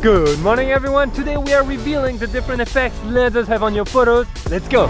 Good morning everyone, today we are revealing the different effects lenses have on your photos. Let's go!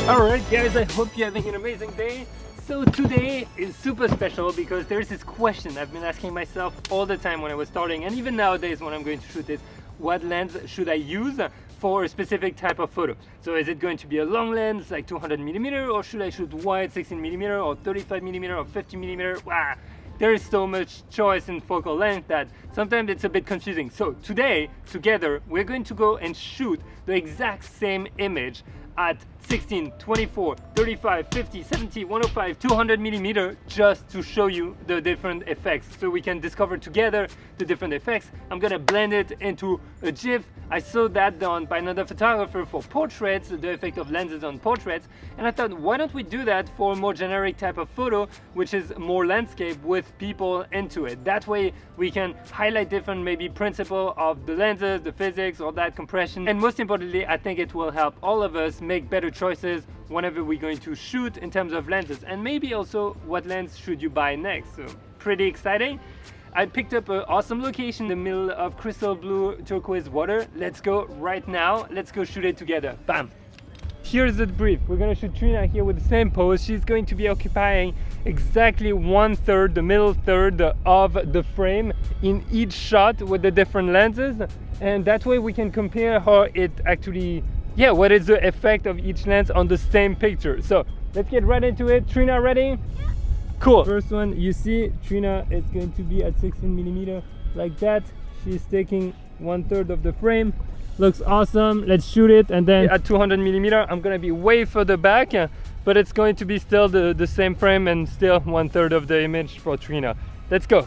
Alright guys, I hope you're having an amazing day. So today is super special because there's this question I've been asking myself all the time when I was starting, and even nowadays when I'm going to shoot, is what lens should I use for a specific type of photo? So is it going to be a long lens like 200mm, or should I shoot wide 16mm or 35mm or 50mm? Wow, there is so much choice in focal length that sometimes it's a bit confusing. So today, together, we're going to go and shoot the exact same image at 16, 24, 35, 50, 70, 105, 200mm, just to show you the different effects so we can discover together the different effects. I'm gonna blend it into a GIF. I saw that done by another photographer for portraits, the effect of lenses on portraits, and I thought, why don't we do that for a more generic type of photo, which is more landscape with people into it. That way we can highlight different maybe principle of the lenses, the physics, all that compression, and most importantly, I think it will help all of us make better choices whenever we're going to shoot in terms of lenses, and maybe also what lens should you buy next. So pretty exciting. I picked up an awesome location in the middle of crystal blue turquoise water. Let's go right now. Let's go shoot it together. Bam! Here's the brief. We're gonna shoot Trina here with the same pose. She's going to be occupying exactly 1/3, the middle third of the frame in each shot with the different lenses, and that way we can compare how it actually, what is the effect of each lens on the same picture. So let's get right into it. Trina, ready? Yeah. Cool. First one, you see Trina is going to be at 16mm like that. She's taking 1/3 of the frame. Looks awesome. Let's shoot it, and then at 200mm I'm gonna be way further back, but it's going to be still the same frame and still 1/3 of the image for Trina. Let's go.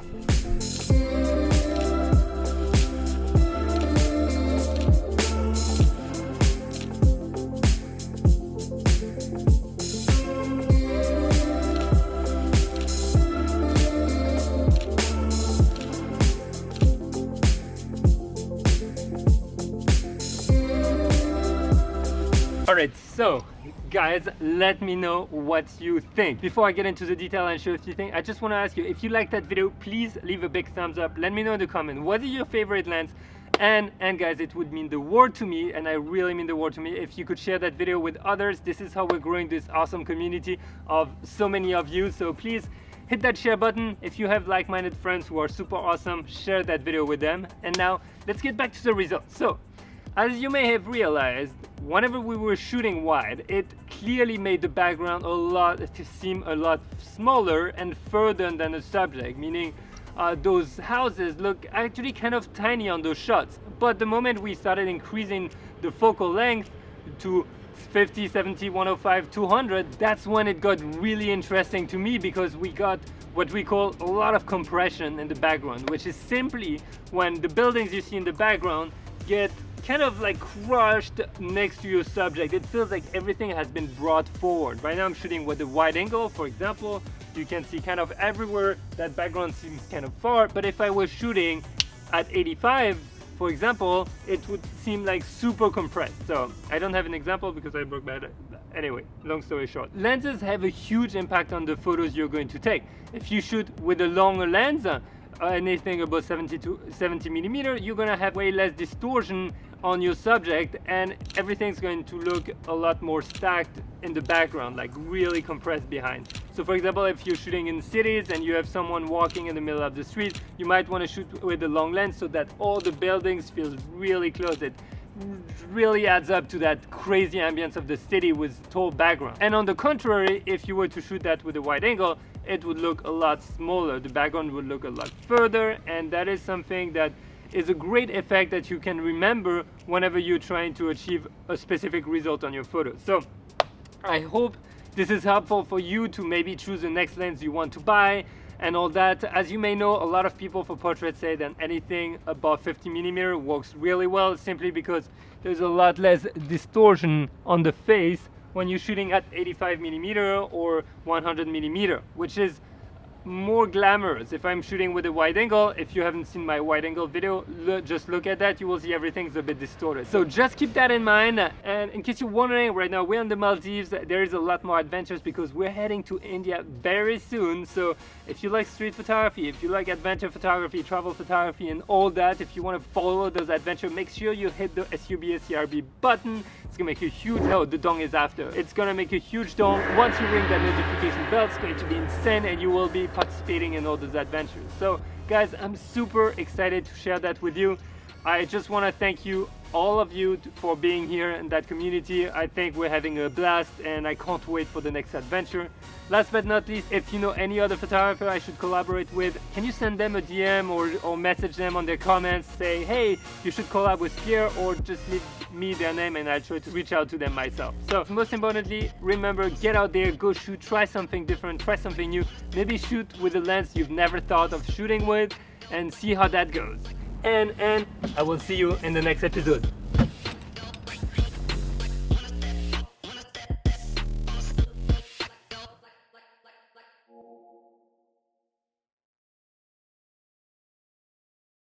Alright, so guys, let me know what you think. Before I get into the detail and show a few things, I just want to ask you, if you like that video, please leave a big thumbs up. Let me know in the comment, what is your favorite lens? And guys, it would mean the world to me, and I really mean the world to me, if you could share that video with others. This is how we're growing this awesome community of so many of you. So please hit that share button. If you have like-minded friends who are super awesome, share that video with them. And now let's get back to the results. So as you may have realized, whenever we were shooting wide, it clearly made the background seem a lot smaller and further than the subject, meaning those houses look actually kind of tiny on those shots. But the moment we started increasing the focal length to 50, 70, 105, 200, that's when it got really interesting to me, because we got what we call a lot of compression in the background, which is simply when the buildings you see in the background get kind of like crushed next to your subject. It feels like everything has been brought forward. Right now I'm shooting with a wide angle, for example. You can see kind of everywhere that background seems kind of far, but if I was shooting at 85, for example, it would seem like super compressed. So I don't have an example because I broke that. Anyway, long story short, lenses have a huge impact on the photos you're going to take. If you shoot with a longer lens, anything above 70mm, you're gonna have way less distortion on your subject, and everything's going to look a lot more stacked in the background, like really compressed behind. So for example, if you're shooting in cities and you have someone walking in the middle of the street, you might want to shoot with a long lens so that all the buildings feels really close. It really adds up to that crazy ambience of the city with tall background. And on the contrary, if you were to shoot that with a wide angle, it would look a lot smaller. The background would look a lot further, and that is something that is a great effect that you can remember whenever you're trying to achieve a specific result on your photos. So I hope this is helpful for you to maybe choose the next lens you want to buy and all that. As you may know, a lot of people for portraits say that anything above 50mm works really well, simply because there's a lot less distortion on the face when you're shooting at 85mm or 100mm, which is more glamorous if I'm shooting with a wide angle. If you haven't seen my wide angle video, just look at that, you will see everything's a bit distorted. So just keep that in mind. And in case you're wondering, right now we're in the Maldives. There is a lot more adventures because we're heading to India very soon. So if you like street photography, if you like adventure photography, travel photography and all that, if you want to follow those adventures, make sure you hit the SUBSCRB button. It's gonna make a huge, no, the dong is after. It's gonna make a huge dong. Once you ring that notification bell, it's going to be insane and you will be participating in all those adventures. So guys, I'm super excited to share that with you. I just want to thank you, all of you, for being here in that community. I think we're having a blast and I can't wait for the next adventure. Last but not least, if you know any other photographer I should collaborate with, can you send them a DM or message them on their comments, say, hey, you should collab with Pierre, or just leave me their name and I'll try to reach out to them myself. So most importantly, remember, get out there, go shoot, try something different, try something new, maybe shoot with a lens you've never thought of shooting with and see how that goes. And I will see you in the next episode.